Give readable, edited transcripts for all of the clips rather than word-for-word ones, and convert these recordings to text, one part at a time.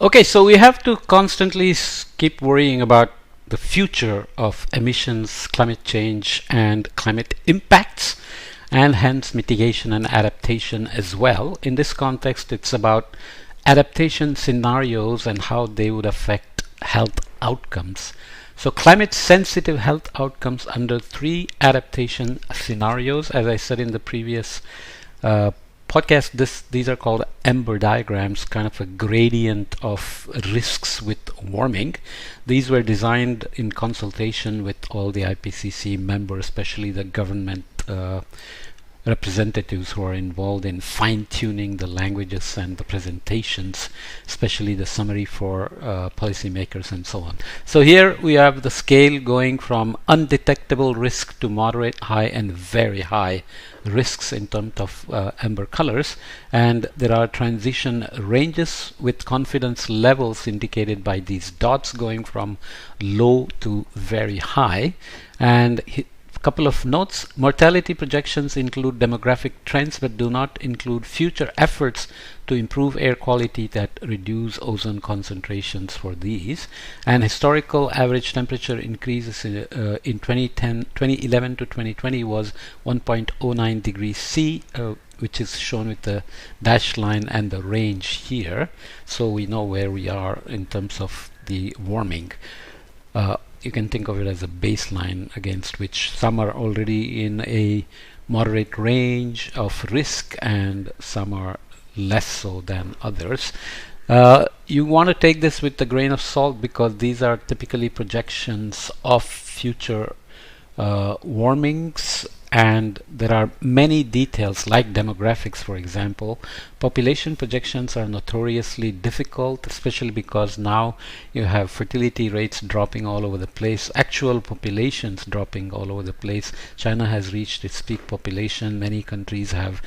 Okay, so we have to constantly keep worrying about the future of emissions, climate change, and climate impacts, and hence mitigation and adaptation as well. In this context, it's about adaptation scenarios and how they would affect health outcomes. So climate sensitive health outcomes under three adaptation scenarios. As I said in the previous uh, podcast, these are called amber diagrams, kind of a gradient of risks with warming. These were designed in consultation with all the IPCC members, especially the government representatives who are involved in fine-tuning the languages and the presentations, especially the summary for policymakers and so on. So here we have the scale going from undetectable risk to moderate, high, and very high risks in terms of amber colors, and there are transition ranges with confidence levels indicated by these dots going from low to very high. And couple of notes: mortality projections include demographic trends but do not include future efforts to improve air quality that reduce ozone concentrations for these. And historical average temperature increases in 2011 to 2020 was 1.09 degrees C, which is shown with the dashed line and the range here, so we know where we are in terms of the warming. You can think of it as a baseline against which some are already in a moderate range of risk and some are less so than others. You want to take this with a grain of salt because these are typically projections of future warmings, and there are many details like demographics, for example. Population projections are notoriously difficult, especially because now you have fertility rates dropping all over the place, actual populations dropping all over the place. China has reached its peak population. Many countries have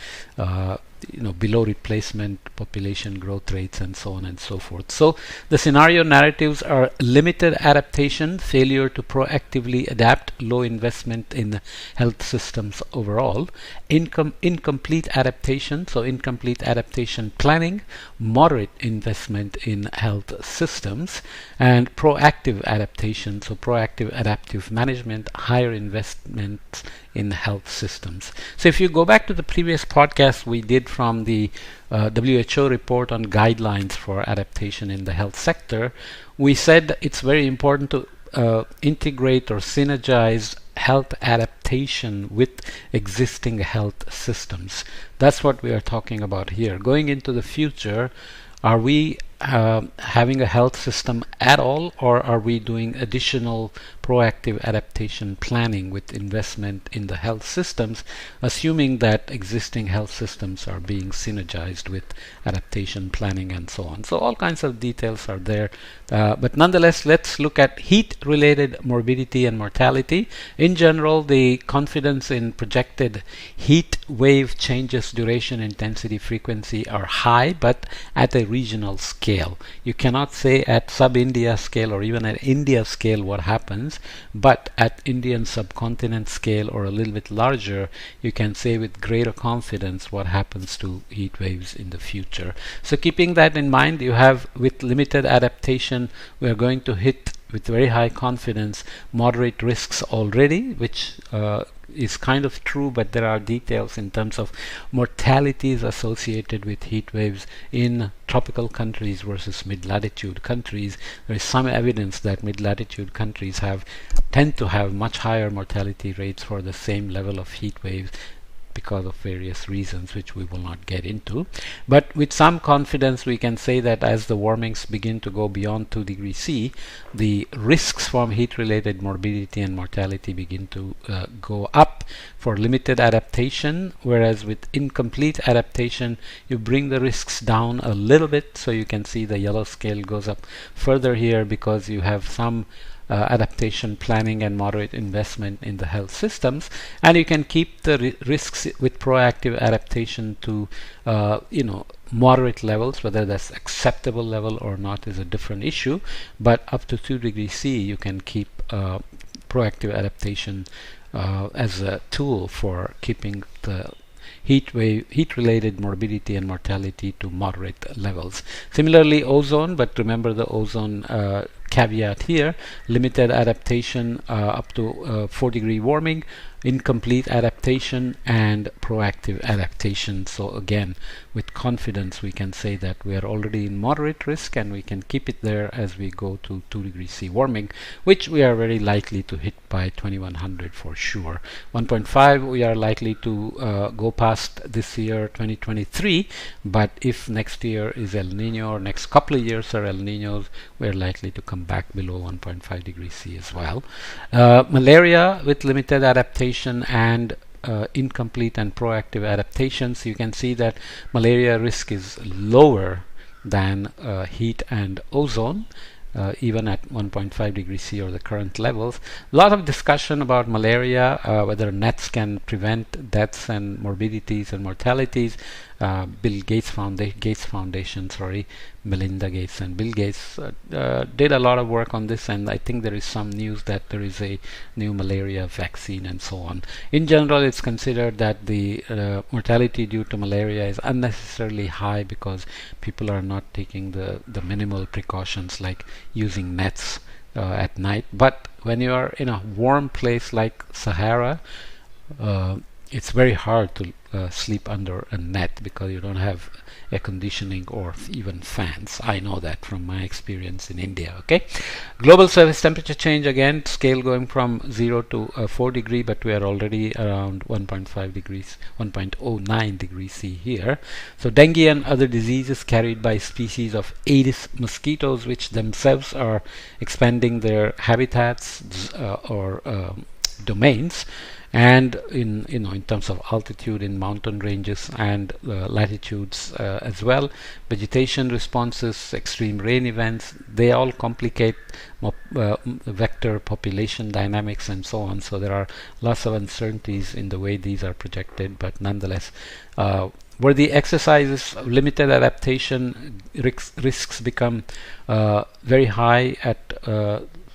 below replacement population growth rates and so on and so forth. So the scenario narratives are limited adaptation, failure to proactively adapt, low investment in health systems overall, incomplete adaptation, so incomplete adaptation planning, moderate investment in health systems, and proactive adaptation, so proactive adaptive management, higher investments in health systems. So if you go back to the previous podcast we did from the WHO report on guidelines for adaptation in the health sector, we said it's very important to integrate or synergize health adaptation with existing health systems. That's what we are talking about here. Going into the future, are we having a health system at all, or are we doing additional proactive adaptation planning with investment in the health systems, assuming that existing health systems are being synergized with adaptation planning and so on? So all kinds of details are there, but nonetheless, let's look at heat-related morbidity and mortality. In general, the confidence in projected heat wave changes, duration, intensity, frequency are high, but at a regional scale. You cannot say at sub-India scale or even at India scale what happens, but at Indian subcontinent scale or a little bit larger, you can say with greater confidence what happens to heat waves in the future. So keeping that in mind, you have, with limited adaptation, we are going to hit with very high confidence moderate risks already, which is kind of true, but there are details in terms of mortalities associated with heat waves in tropical countries versus mid-latitude countries. There is some evidence that mid-latitude countries tend to have much higher mortality rates for the same level of heat waves because of various reasons which we will not get into. But with some confidence we can say that as the warmings begin to go beyond 2 degrees C, the risks from heat-related morbidity and mortality begin to go up for limited adaptation, whereas with incomplete adaptation you bring the risks down a little bit. So you can see the yellow scale goes up further here because you have some adaptation planning and moderate investment in the health systems, and you can keep the risks with proactive adaptation to moderate levels. Whether that's acceptable level or not is a different issue, but up to 2 degrees C you can keep proactive adaptation as a tool for keeping the heat-related morbidity and mortality to moderate levels. Similarly, ozone, but remember the ozone caveat here: limited adaptation up to 4-degree warming, incomplete adaptation, and proactive adaptation. So again, with confidence we can say that we are already in moderate risk, and we can keep it there as we go to 2 degrees C warming, which we are very likely to hit by 2100 for sure. 1.5 we are likely to go past this year, 2023, but if next year is El Nino or next couple of years are El Ninos, we are likely to come back below 1.5 degrees C as well. Malaria with limited adaptation and incomplete and proactive adaptations, you can see that malaria risk is lower than heat and ozone, even at 1.5 degrees C or the current levels. A lot of discussion about malaria, whether nets can prevent deaths and morbidities and mortalities. Bill Gates Foundation, Melinda Gates and Bill Gates did a lot of work on this, and I think there is some news that there is a new malaria vaccine and so on. In general, it's considered that the mortality due to malaria is unnecessarily high because people are not taking the minimal precautions like using nets at night. But when you are in a warm place like Sahara, it's very hard to sleep under a net because you don't have air conditioning or even fans. I know that from my experience in India. Okay, global surface temperature change, again scale going from 0 to 4 degree, but we are already around 1.5 degrees, 1.09 degrees C here. So dengue and other diseases carried by species of Aedes mosquitoes, which themselves are expanding their habitats or domains, and in terms of altitude in mountain ranges and latitudes as well. Vegetation responses, extreme rain events, they all complicate vector population dynamics and so on. So there are lots of uncertainties in the way these are projected, but nonetheless, where the exercises of limited adaptation, risks become very high at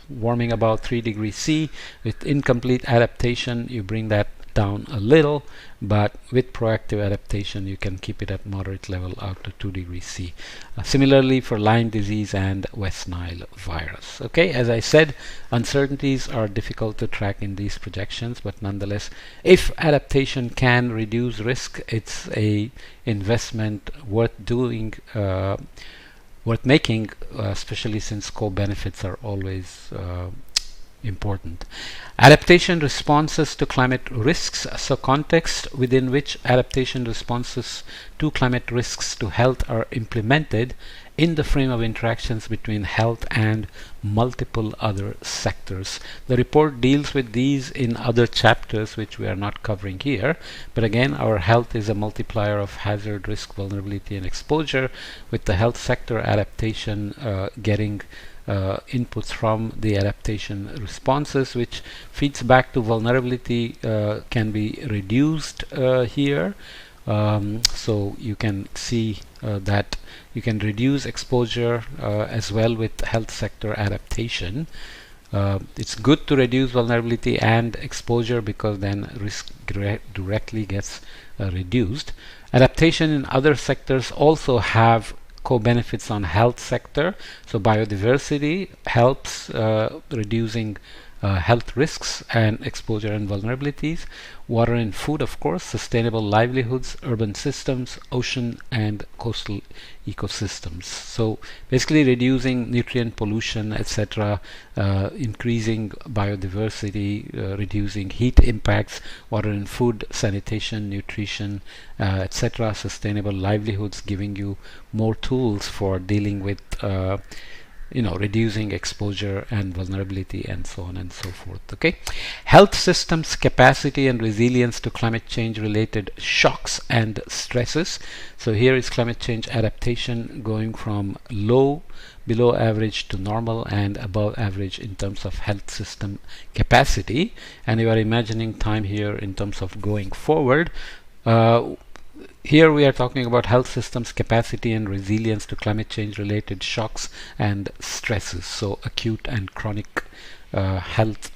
warming about 3 degrees C. With incomplete adaptation, you bring that down a little, but with proactive adaptation, you can keep it at moderate level out to 2 degrees C. Similarly for Lyme disease and West Nile virus. Okay, as I said, uncertainties are difficult to track in these projections, but nonetheless, if adaptation can reduce risk, it's a investment worth doing, worth making, especially since co-benefits are always important. Adaptation responses to climate risks. So context within which adaptation responses to climate risks to health are implemented in the frame of interactions between health and multiple other sectors. The report deals with these in other chapters which we are not covering here, but again, our health is a multiplier of hazard, risk, vulnerability and exposure, with the health sector adaptation getting inputs from the adaptation responses, which feeds back to vulnerability, can be reduced here. So you can see that you can reduce exposure as well with health sector adaptation. It's good to reduce vulnerability and exposure because then risk directly gets reduced. Adaptation in other sectors also have co-benefits on health sector. So biodiversity helps reducing health risks and exposure and vulnerabilities. Water and food, of course, sustainable livelihoods, urban systems, ocean and coastal ecosystems. So basically reducing nutrient pollution, etc., increasing biodiversity, reducing heat impacts, water and food, sanitation, nutrition, etc., sustainable livelihoods, giving you more tools for dealing with reducing exposure and vulnerability and so on and so forth. Okay, health systems capacity and resilience to climate change related shocks and stresses. So here is climate change adaptation going from low, below average to normal and above average in terms of health system capacity, and you are imagining time here in terms of going forward. Here we are talking about health systems capacity and resilience to climate change related shocks and stresses. So acute and chronic health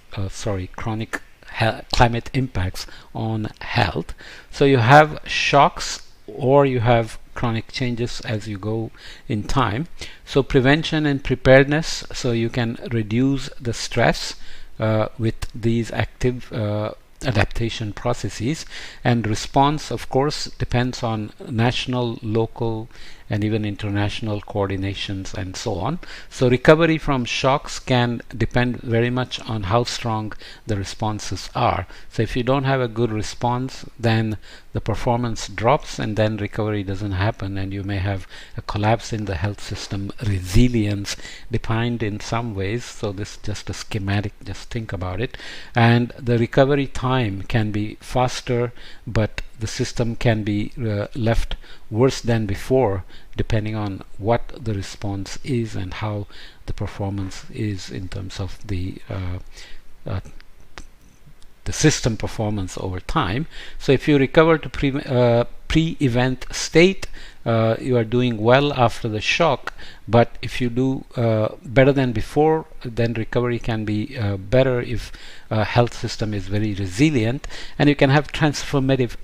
climate impacts on health. So you have shocks or you have chronic changes as you go in time. So prevention and preparedness, so you can reduce the stress with these active adaptation processes, and response of course depends on national, local and even international coordinations and so on. So recovery from shocks can depend very much on how strong the responses are. So if you don't have a good response, then the performance drops and then recovery doesn't happen, and you may have a collapse in the health system. Resilience defined in some ways, so this is just a schematic, just think about it, and the recovery time can be faster, but the system can be left worse than before depending on what the response is and how the performance is in terms of uh, the system performance over time. So if you recover to pre-event state, you are doing well after the shock, but if you do better than before, then recovery can be better if health system is very resilient, and you can have transformative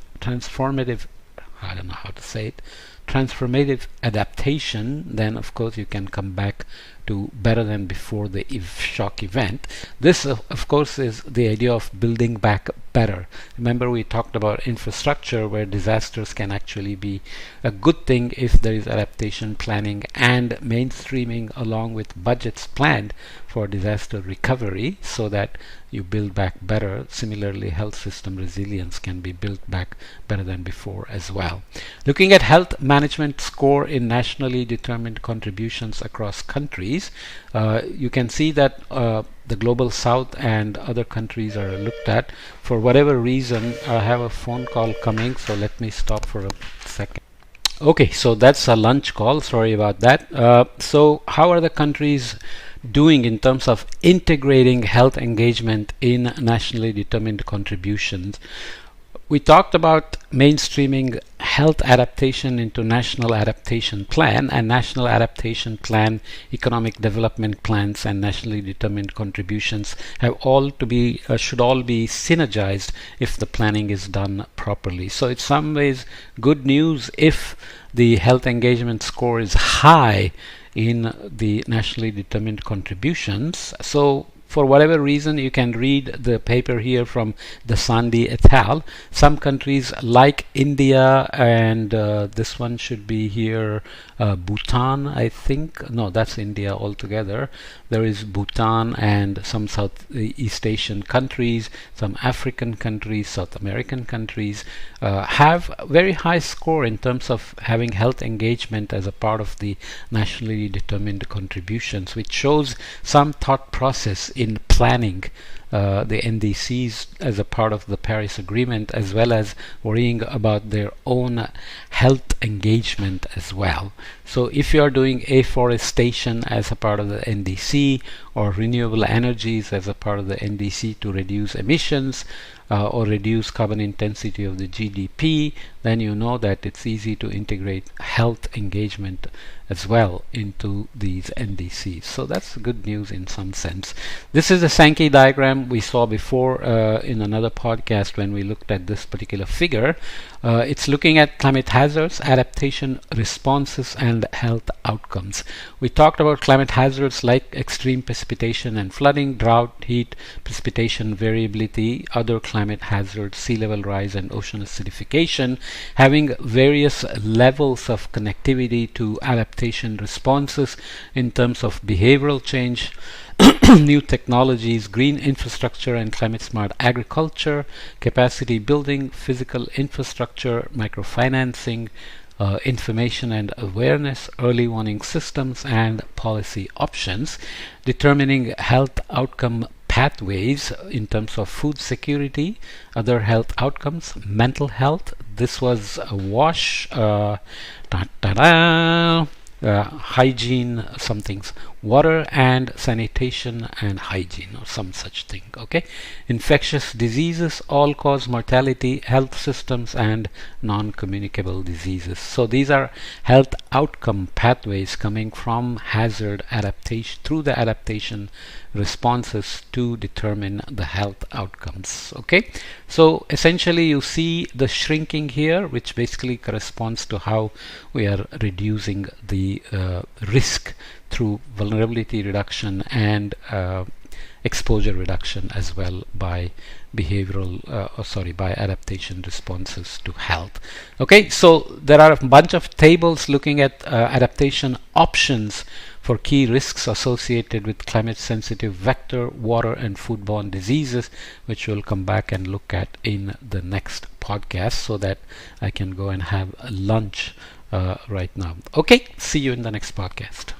I don't know how to say it, transformative adaptation. Then of course you can come back to better than before the shock event. This of course is the idea of building back better. Remember we talked about infrastructure, where disasters can actually be a good thing if there is adaptation planning and mainstreaming along with budgets planned for disaster recovery, so that you build back better. Similarly, health system resilience can be built back better than before as well. Looking at health management score in nationally determined contributions across countries, you can see that the global south and other countries are looked at. For whatever reason, I have a phone call coming, so let me stop for a second. Okay, so that's a lunch call, sorry about that. So how are the countries doing in terms of integrating health engagement in nationally determined contributions? We talked about mainstreaming health adaptation into national adaptation plan, and national adaptation plan, economic development plans and nationally determined contributions have all to be should all be synergized if the planning is done properly. So in some ways good news if the health engagement score is high in the nationally determined contributions. So for whatever reason, you can read the paper here from Dasandi et al. Some countries like India, and this one should be here, Bhutan, I think. No, that's India altogether. There is Bhutan and some Southeast Asian countries, some African countries, South American countries have very high score in terms of having health engagement as a part of the nationally determined contributions, which shows some thought process in planning the NDCs as a part of the Paris Agreement, as well as worrying about their own health engagement as well. So if you are doing afforestation as a part of the NDC, or renewable energies as a part of the NDC to reduce emissions or reduce carbon intensity of the GDP, then you know that it's easy to integrate health engagement as well into these NDCs. So that's good news in some sense. This is the Sankey diagram we saw before in another podcast when we looked at this particular figure. It's looking at climate hazards, adaptation responses and health outcomes. We talked about climate hazards like extreme precipitation and flooding, drought, heat, precipitation variability, other climate hazards, sea level rise and ocean acidification, having various levels of connectivity to adaptation responses in terms of behavioral change, new technologies, green infrastructure and climate smart agriculture, capacity building, physical infrastructure, microfinancing, information and awareness, early warning systems and policy options, determining health outcome pathways in terms of food security, other health outcomes, mental health. This was a wash. hygiene, some things, water and sanitation and hygiene or some such thing. Okay, infectious diseases, all cause mortality, health systems and non-communicable diseases. So these are health outcome pathways coming from hazard adaptation through the adaptation responses to determine the health outcomes. Okay, so essentially you see the shrinking here, which basically corresponds to how we are reducing the risk through vulnerability reduction and exposure reduction as well by by adaptation responses to health. Okay, so there are a bunch of tables looking at adaptation options for key risks associated with climate sensitive vector, water and foodborne diseases, which we'll come back and look at in the next podcast so that I can go and have lunch right now. Okay, see you in the next podcast.